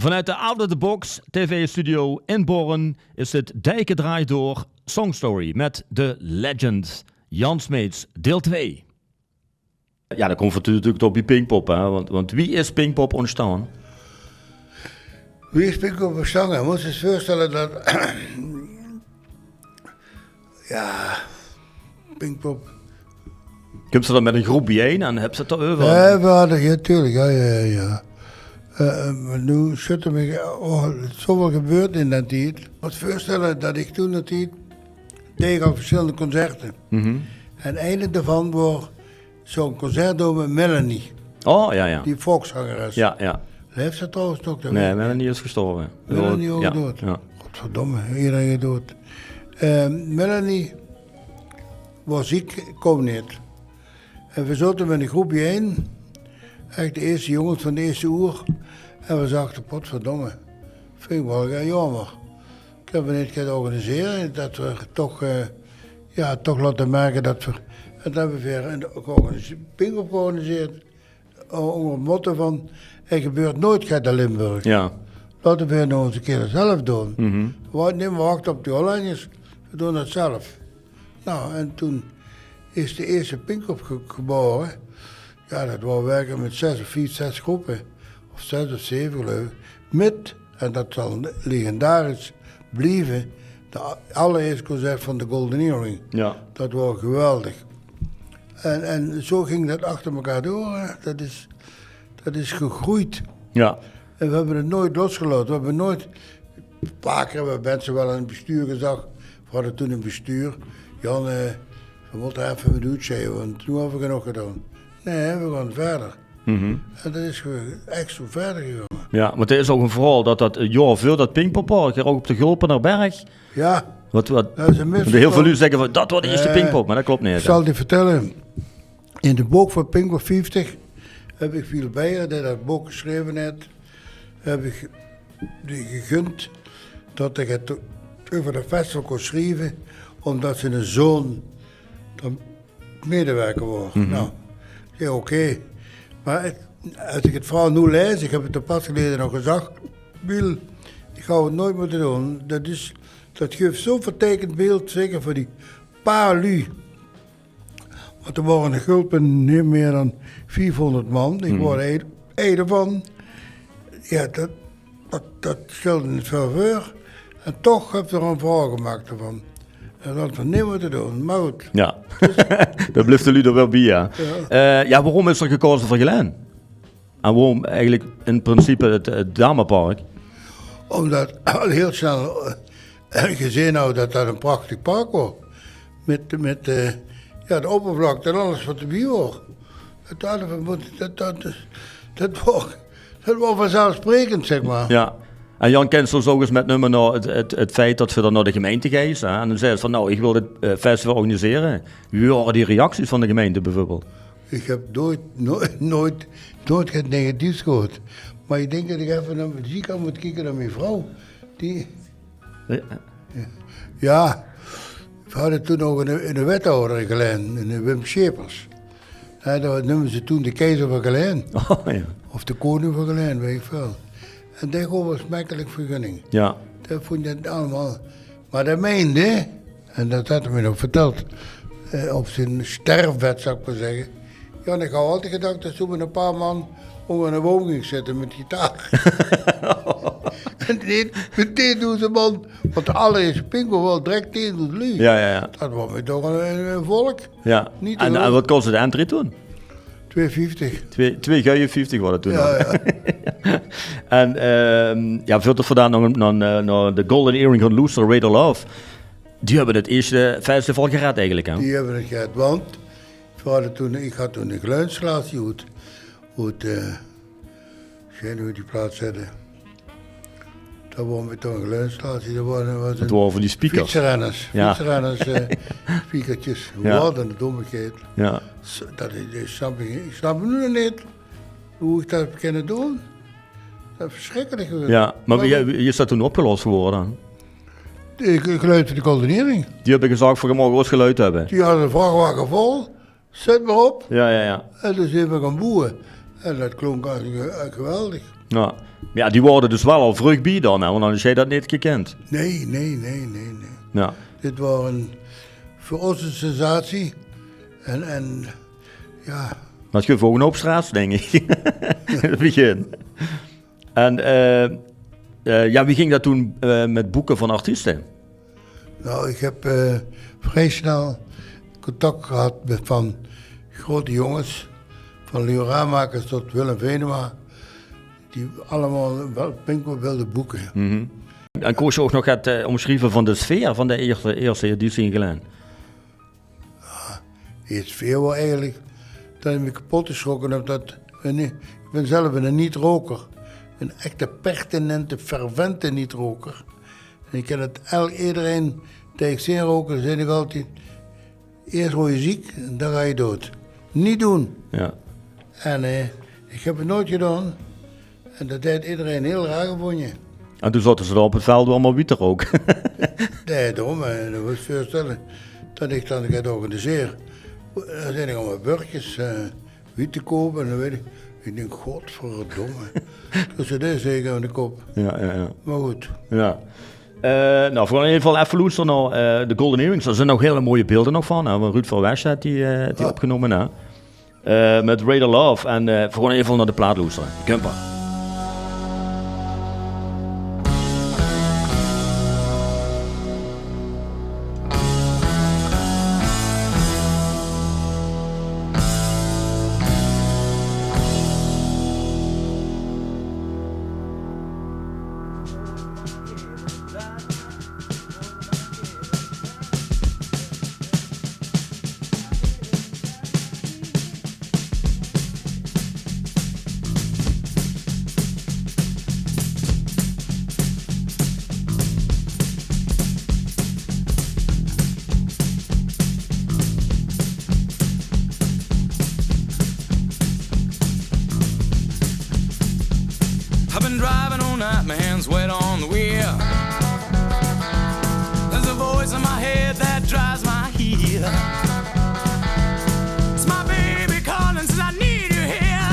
Vanuit de Out of the Box TV-studio in Borren is het Dijken draait door Songstory met de legend Jan Smeets, deel 2. Ja, dan komt het natuurlijk op die Pinkpop, hè? Want wie is Pinkpop ontstaan? Wie is Pinkpop ontstaan? Je moet je eens voorstellen dat... ja, Pinkpop... Komt ze dan met een groep bijeen en heb ze het erover? Ja, we hadden, ja, tuurlijk, ja. Maar nu zit er zoveel gebeurd in dat tijd. Ik moet je voorstellen dat ik toen dat tijd deed al verschillende concerten. Mm-hmm. En een daarvan was zo'n concert door met Melanie. Oh, ja. Die volkszangeres. Ja. Heeft ze trouwens nog? Nee, Melanie is gestorven. Melanie ook ja. dood. Ja. Godverdomme, iedereen dood. Melanie was ziek, kon niet. En we zaten met een groepje heen. Echt de eerste jongens van de eerste uur. En we zagen, potverdomme. Vind ik wel jammer. Ik heb niet kunnen organiseren. Dat we toch laten merken dat we... En dat hebben we weer een Pinkpop georganiseerd. Onder het motto van... Er gebeurt nooit gaat in Limburg. Ja. Laten we nog eens een keer zelf doen. Mm-hmm. We niet meer wachten op de Hollanders. We doen het zelf. Nou, en toen is de eerste Pinkpop geboren. Ja, dat was werken met 6 groepen. Of 6 of 7 geloof ik. Met, en dat zal legendarisch blijven, de allereerste concert van de Golden Earring. Ja. Dat was geweldig. En zo ging dat achter elkaar door. Hè. Dat is gegroeid. Ja. En we hebben het nooit losgelaten. We hebben nooit... Een paar keer hebben mensen wel in het bestuur gezegd. We hadden toen een bestuur. Jan, we moeten even met uitzeggen, want toen hebben we genoeg gedaan. Nee, we gaan verder. Mm-hmm. En dat is echt zo verder gegaan. Ja, maar er is ook een verhaal dat jaar voor dat Pinkpoppark er ook op de Gulpenerberg. Ja, Wat, dat is een misverstand. heel veel u zeggen van dat was de eerste Pinkpop, maar dat klopt niet. Ik zal je vertellen. In de boek van Pinkpop 50 heb ik veel bij die dat boek geschreven heeft. Heb ik die gegund dat ik het over de festival kon schrijven, omdat ze een zoon medewerker was. Mm-hmm. Nou, ja, oké. Maar als ik het verhaal nu lees, ik heb het een pas geleden nog gezegd, Biel, ik ga het nooit moeten doen. Dat geeft zo'n vertekend beeld, zeker voor die paar lui. Want er waren in Gulpen niet meer dan 400 man. Ik was één ervan. Ja, dat stelde niet veel voor. En toch heb ik er een verhaal gemaakt ervan. En dat we niet moeten doen, maar goed. Ja, dat blijft de er wel bij, ja. Ja, waarom is er gekozen voor Geleen? En waarom eigenlijk in principe het Damepark? Omdat al heel snel gezien hadden dat dat een prachtig park was. Met de oppervlakte en alles wat erbij was. Dat was vanzelfsprekend, zeg maar. Ja. En Jan Kensel zo eens met nummer naar het feit dat ze dan naar de gemeente geest. En dan zei ze van nou, ik wil dit festival organiseren. Wie waren die reacties van de gemeente bijvoorbeeld? Ik heb nooit het negatiefs gehoord. Maar ik denk dat ik even naar de ziekenhuis moet kijken naar mijn vrouw. Ja, we hadden toen nog een wethouder in Geleen, een Wim Schepers. Dat noemden ze toen de keizer van Geleen. Oh, ja. Of de koning van Geleen, weet ik veel. En dat was smekkelijk vergunning. Ja. Dat vond je allemaal. Maar dat meende, en dat had hij me nog verteld, op zijn sterfbed zou ik maar zeggen. Ja, ik had altijd gedacht dat toen een paar man onder een woning zitten met gitaar. En meteen doen ze man, want de allereerste Pinkpop wel direct tegen doet lui. Ja. Dat was me toch een volk. Ja. Niet En wat kostte de entry toen? 2,50. 2 guijen 50 was het toen. Ja. En veel te vandaan naar de Golden Earring van Looster, Radar Love. Die hebben het eerste festival gered eigenlijk, hè? Die hebben het gehad, want ik had toen een geluidsinstallatie ik weet niet hoe die plaats zetten. Dat was met een geluidsinstallatie. Dat waren van die speakers. Fietsrenners, Ja. speakertjes. Ja. Wat een dommigheid. Ja. Dat snap ik niet. Ik snap nu nog niet hoe ik dat heb kunnen doen. Dat is verschrikkelijk geweest. Ja, maar je is dat toen opgelost geworden dan? De geluid van de Golden Earring. Die hebben gezegd voor je mag wat geluid hebben. Die hadden een vrachtwagen vol. Zet maar op. Ja. En toen zijn we gaan boeren. En dat klonk eigenlijk geweldig. Ja. Ja, die worden dus wel al vlug bij dan, hè? Want anders had je dat niet gekend. Nee. Ja. Dit was voor ons een sensatie. En ja, Dat geeft ook een hoop straat, denk ik. In het begin. En ja, wie ging dat toen met boeken van artiesten? nou, ik heb vrij snel contact gehad met van grote jongens. Van Leo Ramakers tot Willem Venema. Die allemaal wel Pinko wilden boeken. En koos je ook nog het omschrijven van de sfeer van de eerste editie in Geleen? Die sfeer was eigenlijk dat ik me kapot geschrokken heb. Ik ben zelf een niet-roker. Een echte pertinente, fervente niet-roker. En ik ken het iedereen tegen zijn roken, zei ik altijd. Eerst word je ziek en dan ga je dood. Niet doen. Ja. En ik heb het nooit gedaan. En dat deed iedereen heel raar gevonden. En toen zaten ze er op het veld allemaal wiet er ook. Nee, daarom. Dat was voorstellen dat ik dan het organiseer. Dan zijn er allemaal burgers wiet te kopen. En dan weet ik. Ik denk, godverdomme. Dus dat is zeker aan de kop. Ja. Maar goed. Ja. Nou, voor in ieder geval even luisteren naar de Golden Earrings. Er zijn nog hele mooie beelden nog van. Hè? Ruud van West had die opgenomen. Hè? Met Radar Love. En voor in ieder geval naar de plaat luisteren. Kumper. I've been driving all night, my hands wet on the wheel. There's a voice in my head that drives my heel. It's my baby calling, says I need you here.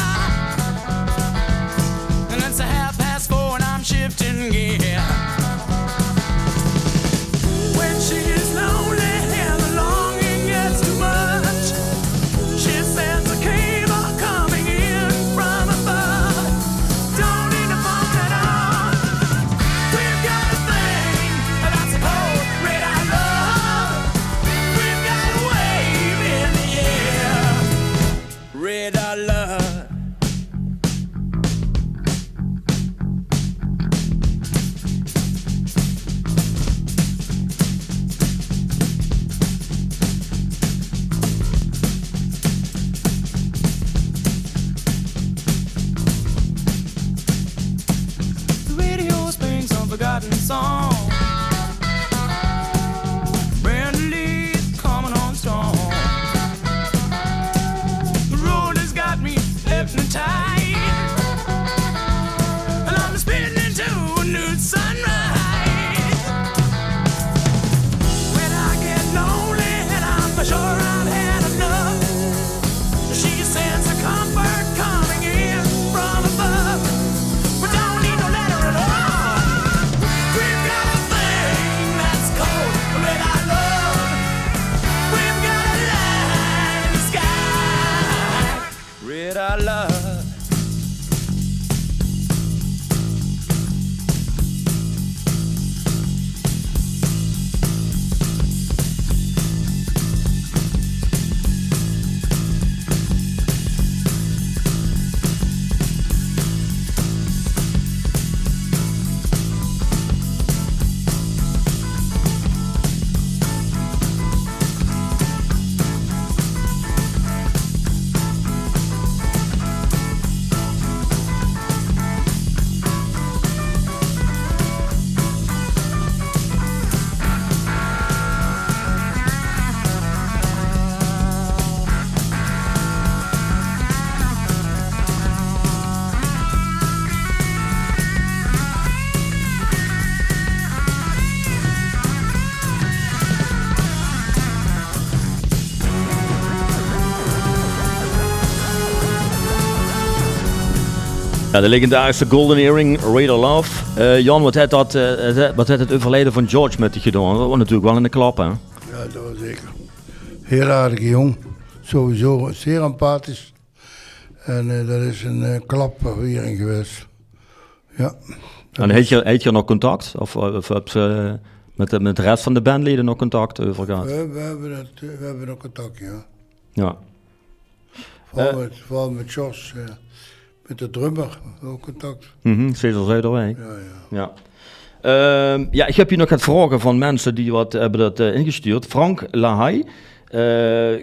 And it's 4:30 and I'm shifting gear. When she is lonely and the longing gets too much, she sends a cable coming in from above. Don't need to phone at all. Ja, de legendarische Golden Earring, Radar Love. Jan, wat heeft het overlijden van George met je gedaan? Dat was natuurlijk wel in de klap, hè? Ja, dat was zeker. Heel aardige jong. Sowieso zeer empathisch. En dat is een klap hier in geweest. Ja. En heet je nog contact? Of heb je met de rest van de bandleden nog contact over gehad? We hebben nog contact, ja. Ja. Vooral met Jos, met de drummer, ook contact. Cesar Zuiderwijk. Ja. Ja, ik heb hier nog het vragen van mensen die wat hebben dat ingestuurd. Frank Lahai.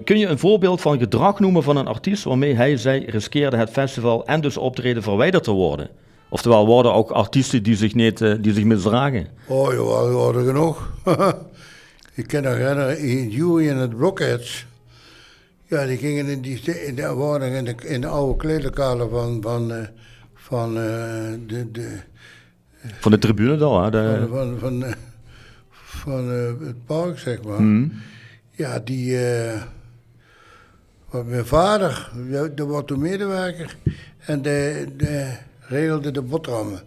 Kun je een voorbeeld van gedrag noemen van een artiest waarmee zij riskeerde het festival en dus optreden verwijderd te worden? Oftewel, worden ook artiesten die zich misdragen? Oh, je hoorde genoeg. Ik kan nog herinneren, Jury en het Blockheads. Ja, die gingen in de oude kleedlokalen van de tribune dan, hè? Van het park, zeg maar. Ja, mijn vader, dat was toen medewerker, en de regelde de boterhammen,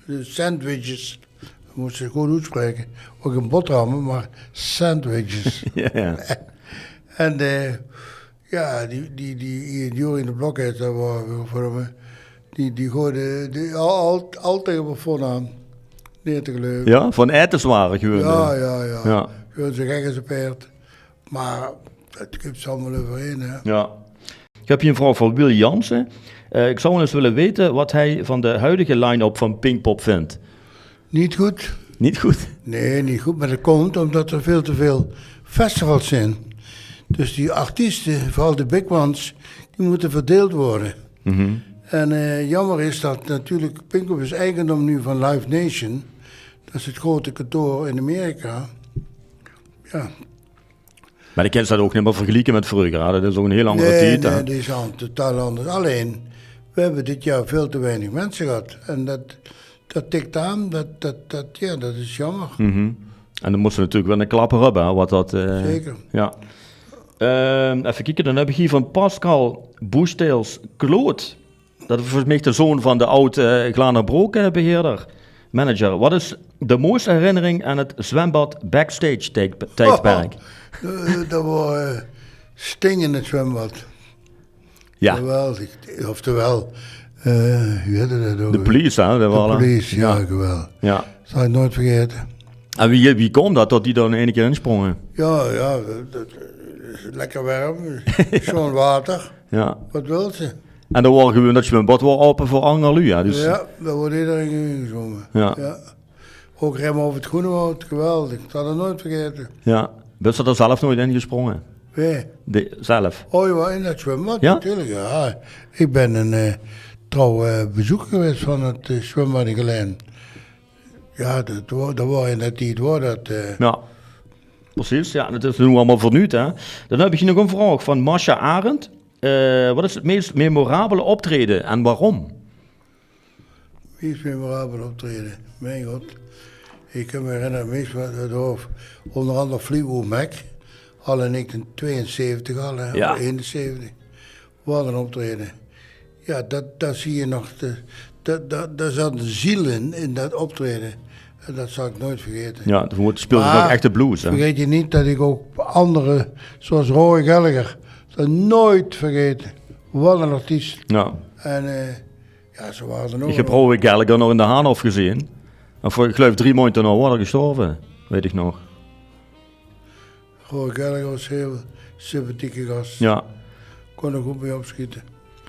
de sandwiches. We moesten goed uitspreken. Ook geen boterhammen, maar sandwiches. Ja. En die Jury in de Blockheads, dat waren voor me, die gooiden altijd op mijn voornaam neer te geloven. Ja, van etenswaren gewoon. Ja. Gewoon zo gek als een paard. Maar dat komt ze allemaal overheen, hè. Ja. Ik heb hier een vraag van Wil Jansen. Ik zou wel eens willen weten wat hij van de huidige line-up van Pinkpop vindt. Niet goed? Niet goed? Nee, niet goed. Maar dat komt omdat er veel te veel festivals zijn. Dus die artiesten, vooral de big ones, die moeten verdeeld worden. En jammer is dat natuurlijk Pinkpop is eigendom nu van Live Nation. Dat is het grote kantoor in Amerika. Ja. Maar ik kan dat ook niet meer vergelijken met vroeger. Hè? Dat is ook een heel andere tijd. Nee, die is al totaal anders. Alleen, we hebben dit jaar veel te weinig mensen gehad. En dat tikt aan, dat is jammer. En dan moesten we natuurlijk wel een klapper hebben. Hè? Wat dat, Zeker. Ja. Even kijken, dan heb ik hier van Pascal Boesteels Kloot. Dat is volgens mij de zoon van de oud Glanerbroek-beheerder, manager. Wat is de mooiste herinnering aan het zwembad backstage tijdperk? Dat was Sting in het zwembad. Ja. Geweldig. Oftewel, wie had dat ook? De Police, hè? De Police, ja, geweldig. Ja. Zal ik nooit vergeten. En wie komt dat die dan een keer insprongen? Ja, dat is lekker warm. Zo'n water. Ja. Wat wil ze? En dan wordt gewoon dat zwembad wordt open voor Angerlu, ja. Dus... Ja, daar wordt iedereen ingezongen. Ja. Ook remmen over het Groenewoud, geweldig. Ik zal het nooit vergeten. Ja. Ben je er zelf nooit in gesprongen? Wie? Zelf? Oh, je was in dat zwembad? Ja? Natuurlijk, ja. Ik ben een trouw bezoeker geweest van het zwembad in Geleen. Ja, dat was in dat tijd, Ja, precies. Ja, dat is nu allemaal vernieuwd, hè. Dan heb ik hier nog een vraag van Masha Arendt. Wat is het meest memorabele optreden en waarom? Meest memorabel optreden, mijn god. Ik kan me herinneren, meest wat het hoofd. Onder andere Fleetwood Mac. Al in 1972 al, hè, Ja. 71. Wat een optreden. Ja, dat zie je nog. Daar zat een ziel in dat optreden. En dat zal ik nooit vergeten. Ja, toen speelde je nog echte blues, hè. Vergeet je niet dat ik ook anderen, zoals Roy Gallagher, dat nooit vergeten. Wat een artiest. Ja. En ja, ze waren er nog. Ik heb Roy Gallagher nog in de Haanhof gezien. En voor, ik geloof 3 maanden nou was hij gestorven, weet ik nog. Roy Gallagher was een heel sympathieke gast. Ja. Kon er goed mee opschieten.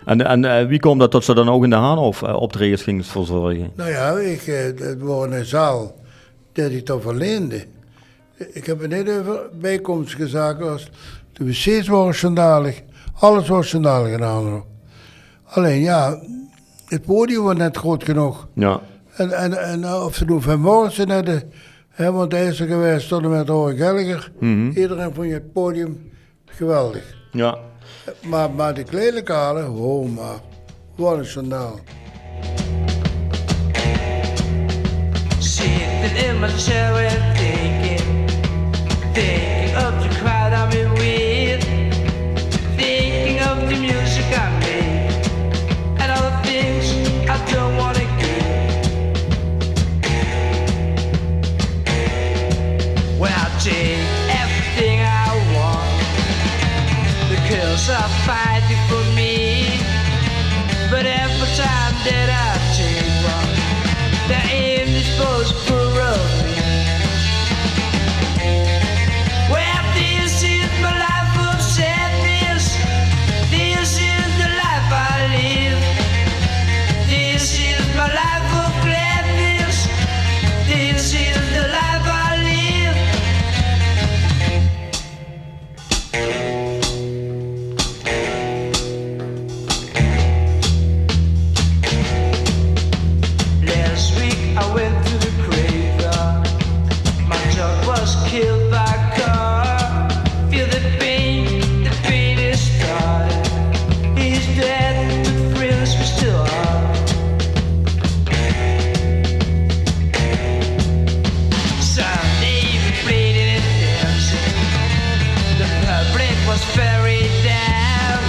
En wie komt dat ze dan ook in de Haanhof optredens gingen verzorgen? Nou ja, het was een zaal dat ik toch verleende. Ik heb er net over bijkomstige zaken als de wc's waren schandalig. Alles was schandalig in de Haanhof. Alleen ja, het podium was net groot genoeg. Ja. En of ze doen vanmorgen net, want hij is er geweest tot en met Roy Gallagher. Iedereen vond je het podium geweldig. Ja. Maar de kleedlokalen, oh maar, wat een schandaal. Sitting in my chair and thinking of the crowd I'm in with, thinking of the music I made, and all the things I don't friends are fighting for me. But every time that I take one, they're indisposed for me. Well, this is my life of sadness. This is the life I live. This is my life of gladness. This is the life I live. Last week I went to the graveyard. My dog was killed by a car. Feel the pain is started. He's dead, but friends we still are. Sunday we played it and dancing. The public was very down,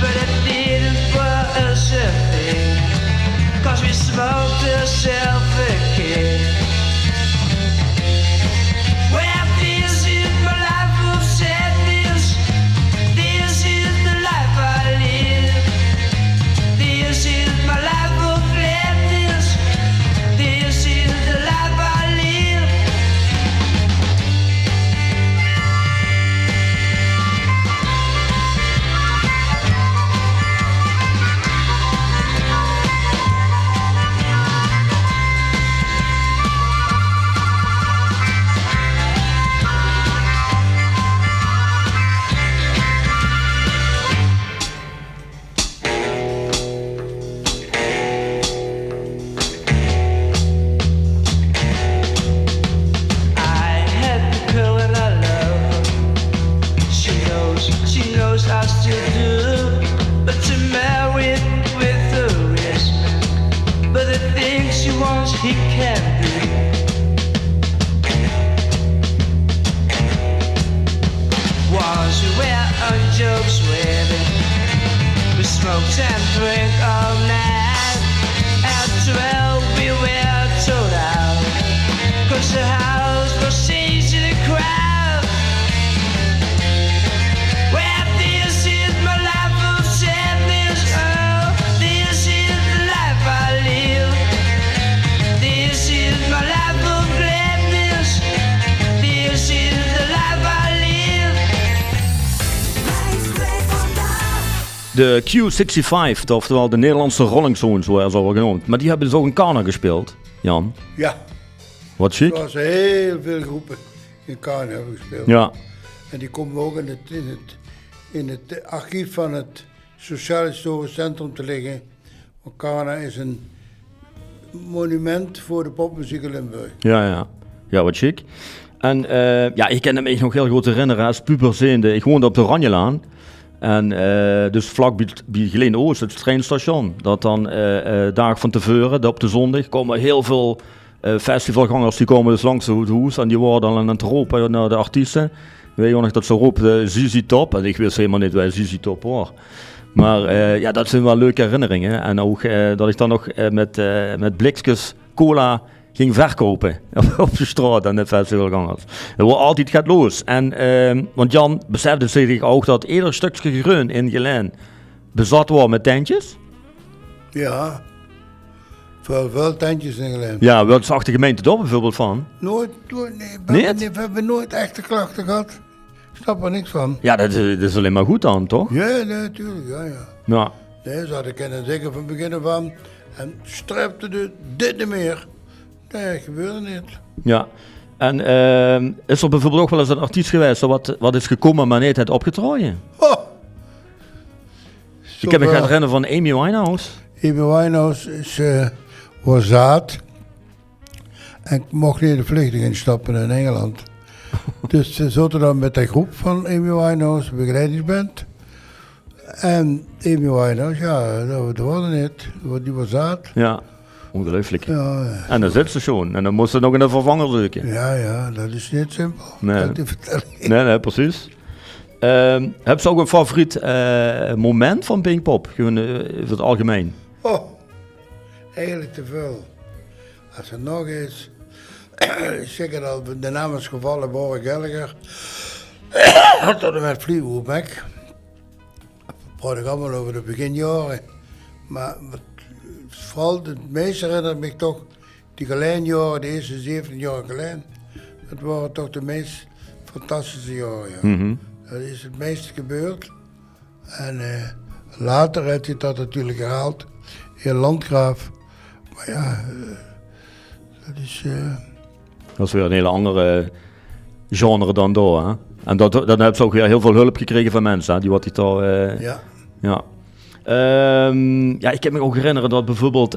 but it didn't for us a thing. 'Cause we smoked ourselves a kick. Well, this is my life of sadness. This is the life I live. This is my life of gladness. This is the life I live. I had the girl and I love her. She knows I still do. But to marry with a rich man, but the things she wants he can't do. Once we were on Joe's wedding, we smoked and drank all night. At 12 we were told out, 'cause the house was changing the crowd. Well, this is my life of sadness. Oh, this is the life I live. This is my life of gladness. This is the life I live. De Q65, oftewel de Nederlandse Rolling Stones, zo worden ze al genoemd. Maar die hebben dus ook in Kana gespeeld, Jan. Ja, Wat chic. zoals heel veel groepen in Kaan hebben gespeeld. Ja, En die komen ook in het archief van het Sociaal Historisch Centrum te liggen. Want Kana is een monument voor de popmuziek in Limburg. ja. Ja, wat chic. En ja, ik kan me nog heel goed herinneren als puber zijnde. Ik woonde op de Oranjelaan. En dus vlak bij Geleen Oost, het treinstation. Dat dan dagen van tevoren, op de zondag, komen heel veel festivalgangers die komen dus langs het huis. En die worden dan aan het roepen naar de artiesten. Weet je nog dat ze roepen ZZ Top. En ik wist helemaal niet waar ZZ Top was. Maar ja, dat zijn wel leuke herinneringen. En ook dat ik dan nog met blikjes cola ging verkopen op de straat aan de festivalgangers. Er wordt altijd gaat los. En, want Jan besefte zich ook dat ieder stukje groen in Geleen bezat wordt met tentjes. Ja, veel tentjes in Geleen. Ja, wat zag de gemeente daar bijvoorbeeld van? Nee, we hebben nooit echte klachten gehad. Ik snap er niks van. Ja, dat is alleen maar goed dan, toch? Ja, nee, natuurlijk, ja. Ja. Nee, ze hadden kunnen zeggen van begin af aan. En strepte dit niet meer. Nee, dat gebeurde niet. Ja. En is er bijvoorbeeld ook wel eens een artiest geweest wat is gekomen maar niet het opgetraaien? Oh. Ik heb me gaan herinneren van Amy Winehouse. Amy Winehouse was zaad. En ik mocht niet de vluchting instappen in Engeland. Dus ze zaten dan met de groep van Amy Winehouse, begeleidingsband. En Amy Winehouse, ja, dat was het niet. Die was zaad. Ja, ongelooflijk. Ja, En dan zit ze schon. En dan moest ze nog een vervanger zoeken. ja, dat is niet simpel. Nee. Die vertelling. Nee, precies. Heb je ook een favoriet moment van Pinkpop? Gewoon voor het algemeen. Oh, eigenlijk te veel. Als er nog is, zeker dat de naam is gevallen, Boris Gallagher, tot en met Fleetwood Mac. praat ik allemaal over de beginjaren. Maar vooral het meest herinnert me toch die Galijnjaren, de eerste 17 jaar Galijn. Dat waren toch de meest fantastische jaren. Ja. Mhm. Dat is het meeste gebeurd. En later heeft hij dat natuurlijk gehaald in Landgraaf. Maar ja, dat is... Dat is weer een hele andere genre dan door, hè? En dan hebben ze ook weer heel veel hulp gekregen van mensen, hè? Die wat hij toch... ja. Ja. Ja, ik kan me ook herinneren dat bijvoorbeeld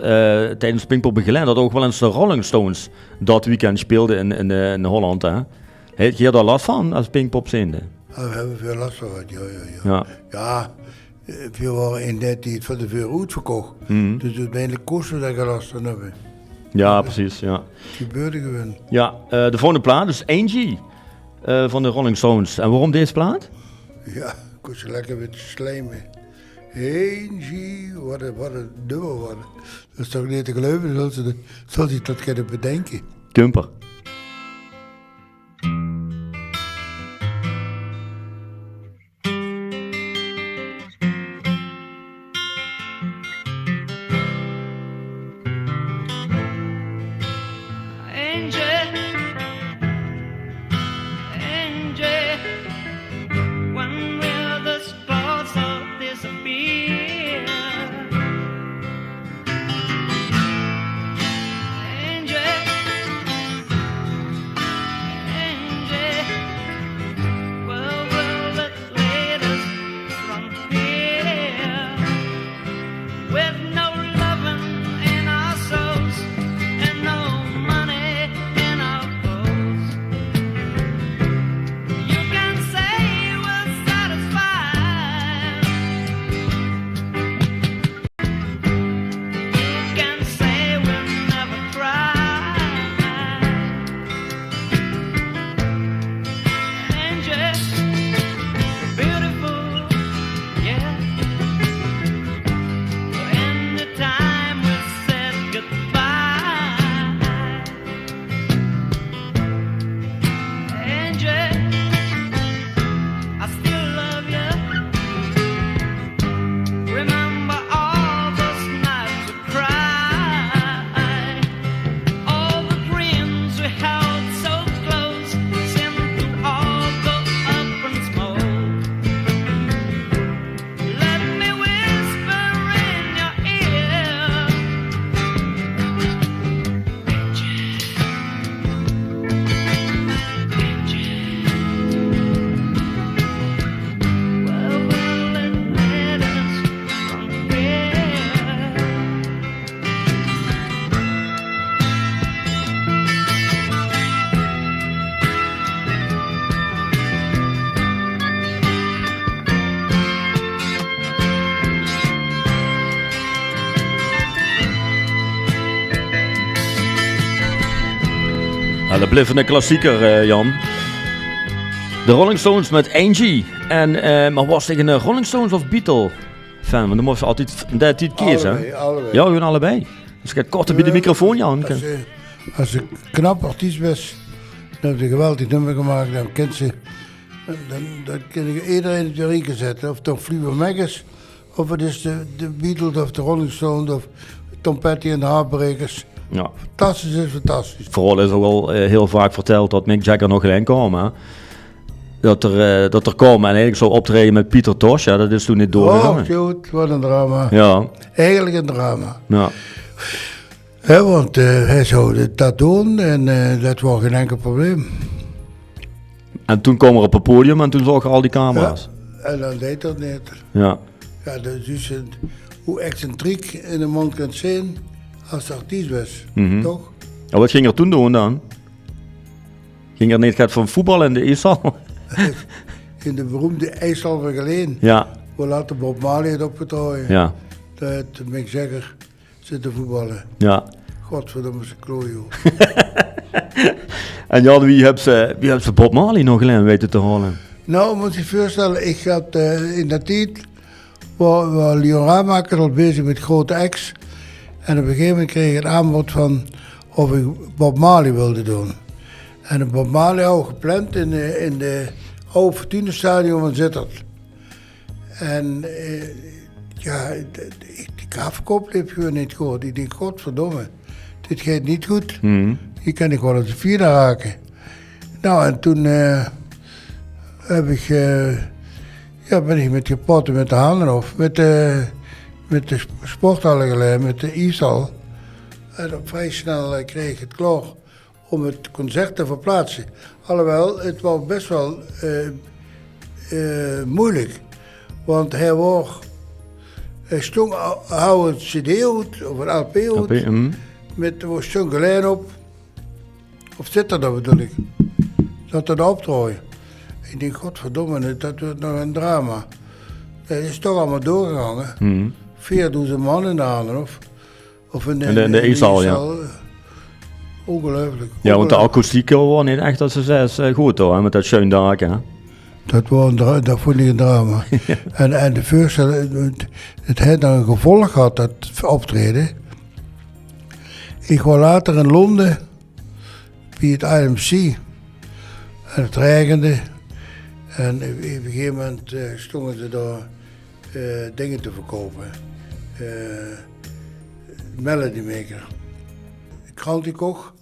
tijdens Pinkpop in Geleen dat ook wel eens de Rolling Stones dat weekend speelden in Holland. Hè? Heb je daar last van als Pinkpop zijnde? We hebben veel last van gehad, ja. Ja. Ja, veel waren in dat die het van de veel uitverkocht. Dus uiteindelijk kosten we daar geen last van hebben. Ja, precies. Ja, Het gebeurde gewoon. ja de volgende plaat is Angie van de Rolling Stones. En waarom deze plaat? Ja, ik kon ze lekker met slijmen. Angie, wat een nummer. Dat is toch niet te geloven, zal ze dat kunnen bedenken. Kumper. Angel, Angel, when will the spots all disappear? Angel, Angel, well, will it lead us from here? With no loving in our souls and no money in our clothes. You can say we're satisfied. You can say we'll never cry. Angel, beautiful, yeah. When the time we said goodbye, Angel, I still love you. Remember all those nights we cried, all the dreams we held so close seemed to all go up in smoke. Let me whisper in your ear, well, will it lead us from here? Ja, dat blijft een klassieker, Jan. De Rolling Stones met Angie. En, maar was tegen de Rolling Stones of Beatle fan? Want dan moest je altijd kiezen. Allebei, allebei. Ja, gewoon allebei. Dus je gaat korter bij de microfoon, Jan. Als ze knap artiest was, dan heb je een geweldig nummer gemaakt. Dan kent ze, dan kan je iedereen op de rieken zetten. Of toch Fleetwood Mac, of het is de Beatles of de Rolling Stones of Tom Petty en de Heartbreakers. Ja. Fantastisch is fantastisch. Vooral is ook wel heel vaak verteld dat Mick Jagger nog geen kwam. Hè? Dat er kwam en eigenlijk zou optreden met Peter Tosh. Ja, dat is toen niet doorgegaan. Oh, goed, wat een drama. Ja, Eigenlijk een drama. ja. Want hij zou dat doen en dat was geen enkel probleem. En toen kwam er op het podium en toen zag je al die camera's. En dan deed dat niet. Ja. Ja, dus hoe excentriek in een man kunt zijn als de artiest was. Mhm. Toch? Ja, wat ging er toen doen dan? Ging er niet van voetbal in de IJssel? In de beroemde IJssel van Geleen, Ja, waar later Bob Marley het opgetrokken. ja, Daar heeft Mick Jagger zitten voetballen. ja. Godverdomme zijn klojo. En Jan, wie heeft ze Bob Marley nog alleen weten te halen? Nou, moet je je voorstellen, ik had in dat tijd, waar Leon Ramaker al bezig met Grote X. En op een gegeven moment kreeg ik een aanbod van of ik Bob Marley wilde doen. En de Bob Marley had gepland in de oude Fortuna Stadion van Sittard. En die kaartverkoop liep gewoon niet goed. Ik denk, godverdomme, dit gaat niet goed. Hier kan ik wel eens de vierde raken. Nou, en toen ben ik met gepotten met de handen of met de sporthallen geleid, met de ISAL. En op vrij snel kreeg ik het klaar om het concert te verplaatsen. Alhoewel, het was best wel moeilijk. Want hij stond een cd uit, of een LP uit, met er stond een lijn op. Of zit er dan bedoel ik. Dat er optrooien. Ik denk, godverdomme, dat wordt nog een drama. Het is toch allemaal doorgegangen. 4000 man in de handen, of in de E-zaal, ja. Ongelooflijk. Ja, want de akoestiek was niet echt, als ze zei, goed hoor, met dat schuin daken. Hè? Dat vond ik een drama. En de voorstelling, het heeft dan een gevolg gehad, dat optreden. Ik was later in Londen, bij het IMC. En het regende. En op een gegeven moment stonden ze daar dingen te verkopen. Melody Maker. Ik krant ik ook.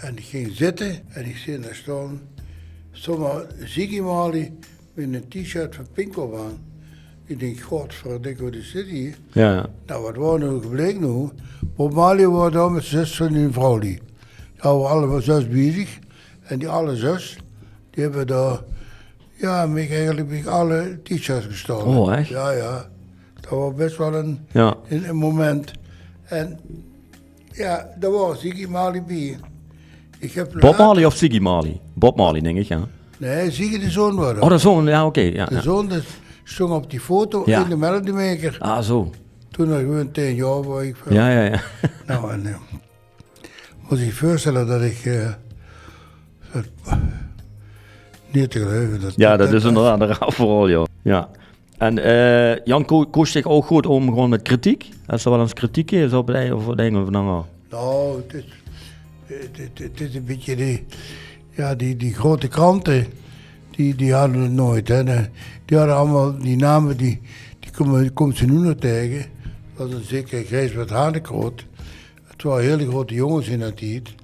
En ik ging zitten en ik zie daar staan. Zomaar Ziggy Marley met een t-shirt van Pinkpop aan. Ik denk, godverdikke, wat is dit hier? Ja. Nou, wat was nu gebleken nu? Bob Marley was daar met 6 van die vrouw. Die waren allemaal 6 bezig. En die alle 6, die hebben daar, eigenlijk alle t-shirts gestolen. Oh, echt? Ja. Dat was best wel een moment. En ja, daar was Ziggy Marley bij. Bob Marley of Ziggy Marley? Bob Marley, denk ik, ja. Nee, Ziggy de zoon was dat. Oh, de zoon, ja, oké. Ja, de zoon stond op die foto in de Melody Maker. Ah, zo. Toen had ik gewoon 10 jaar waar ik van. Ja. Nou, en moet je voorstellen dat ik... niet te geloven. Dat is inderdaad een raar vooral, joh. Ja. En Jan koos zich ook goed om gewoon met kritiek? Als er wel eens kritiek is op het of dingen van nou. Nou, het is een beetje die grote kranten, die hadden het nooit. Hè. Die hadden allemaal die namen, die komen ze nu nog tegen. Dat was een zeker Gijsbert Hanekroot. Het waren hele grote jongens in dat tijd.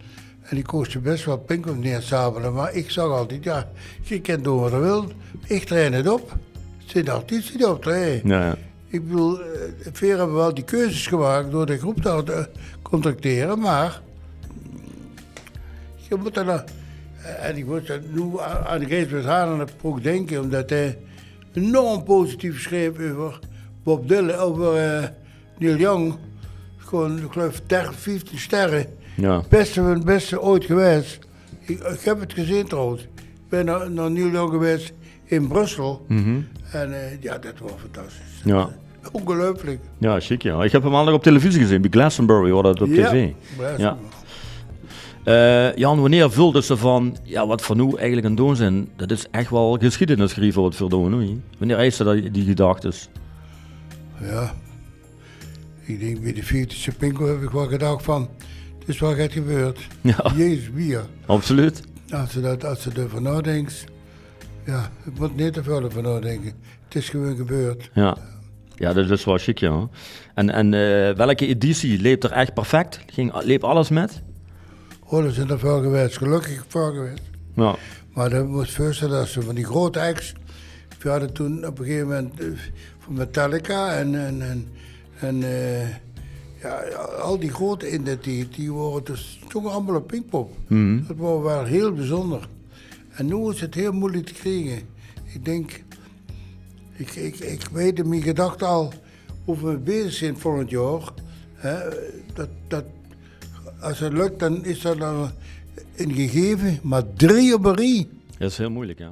En die koosden best wel Pinkpop neersabelen. Maar ik zag altijd, je kent doen wat je wilt. Ik train het op. Zit artiest op trainen. Ja. Ik bedoel, Veer hebben wel die keuzes gemaakt door de groep te contracteren, maar je moet er en ik moet er nu aan Gijsbert Hanen ook denken, omdat hij enorm positief schreef over Bob Dylan, over Neil Young. Gewoon, ik geloof 30, 15 sterren. Ja. Beste ooit geweest. Ik heb het gezien trouwens. Ik ben naar Neil Young geweest in Brussel. En dat was fantastisch. Ja. Ongelooflijk. Ja, chic ja. Ik heb hem al nog op televisie gezien, bij Glastonbury, hoor dat op tv. Ja. Jan, wanneer vulde ze van, wat voor nu eigenlijk een doen zijn, dat is echt wel geschiedenis schrijven wat voor doen, hoor. Wanneer eiste dat die gedachtes? Ja, ik denk bij de 40ste Pinkpop heb ik wel gedacht van, het is wel echt gebeurd. Ja. Jezus, bier. Absoluut. Als je ervan nadenkt, ik moet niet te veel ervan nadenken. Het is gewoon gebeurd. Ja, dat is wel chic, ja. En welke editie leeft er echt perfect? Leep alles met? Oh, er zijn er veel geweest. Gelukkig veel geweest. Ja. Maar dat moet je voorstellen, dat ze van die grote acts... We hadden toen op een gegeven moment van Metallica en al die grote in de tijd, die waren dus toch allemaal op Pinkpop. Dat was wel heel bijzonder. En nu is het heel moeilijk te krijgen. Ik denk... Ik weet in mijn gedachten al hoe we bezig zijn volgend jaar. Dat als het lukt, dan is dat dan een gegeven, maar 3 op een rij. Dat is heel moeilijk, ja.